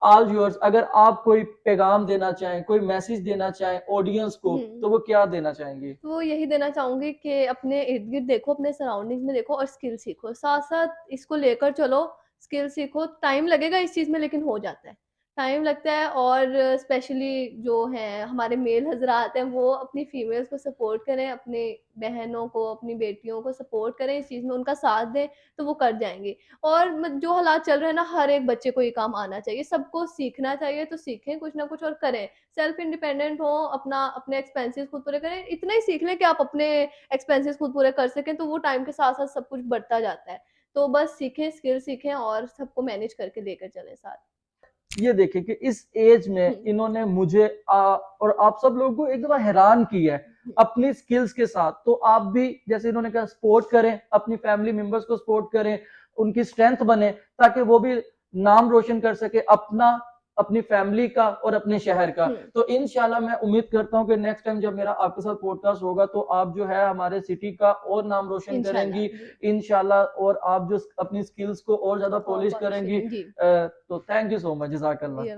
Speaker 1: ऑल योर्स, अगर आप कोई पैगाम देना चाहें, कोई मैसेज देना चाहें ऑडियंस को,
Speaker 2: हुँ।
Speaker 1: तो वो क्या देना चाहेंगी?
Speaker 2: तो यही देना चाहूँगी कि अपने इर्द-गिर्द देखो, अपने सराउंडिंग्स में देखो और स्किल सीखो। साथ-साथ इसको लेकर चलो, स्किल सीखो, टाइम लगेगा इस चीज़ में लेकिन हो जाता है। टाइम लगता है और स्पेशली जो हैं हमारे मेल हज़रात हैं वो अपनी फीमेल्स को सपोर्ट करें, अपनी बहनों को, अपनी बेटियों को सपोर्ट करें इस चीज़ में, उनका साथ दें, तो वो कर जाएँगी। और जो हालात चल रहे हैं ना, हर एक बच्चे को ये काम आना चाहिए, सबको सीखना चाहिए, तो सीखें कुछ ना कुछ और करें। सेल्फ इंडिपेंडेंट हो, अपने एक्सपेंसेस खुद पूरे करें। इतना ही सीख लें कि आप अपने एक्सपेंसेस खुद पूरे कर सकें, तो वो टाइम के साथ-साथ सब कुछ बढ़ता जाता है। तो बस सीखें, स्किल सीखें और सबको मैनेज करके लेकर चलें साथ।
Speaker 1: ये देखिए कि इस एज
Speaker 2: हुँ,
Speaker 1: में इन्होंने मुझे और आप सब लोगों को एक दफ़ा हैरान किया है
Speaker 2: हुँ।
Speaker 1: अपनी स्किल्स के साथ। तो आप भी जैसे इन्होंने कहा सपोर्ट करें, अपनी फैमिली मेंबर्स को सपोर्ट करें, उनकी स्ट्रेंथ बने ताकि वो भी नाम रोशन कर सके अपना, अपनी फैमिली का और अपने शहर का।
Speaker 2: हुँ,
Speaker 1: तो इंशाल्लाह मैं उम्मीद करता हूँ कि नेक्स्ट टाइम जब मेरा आपके साथ पॉडकास्ट होगा तो आप जो है हमारे सिटी का और नाम रोशन
Speaker 2: इंशाल्लाह,
Speaker 1: करेंगी
Speaker 2: जी।
Speaker 1: इंशाल्लाह, और आप जो अपनी स्किल्स को और ज़्यादा
Speaker 2: और
Speaker 1: पॉलिश
Speaker 2: पॉलिश
Speaker 1: करेंगी।
Speaker 2: करेंगे। जी,
Speaker 1: तो थैंक यू सो मच, जज़ाकल्लाह।
Speaker 2: जी,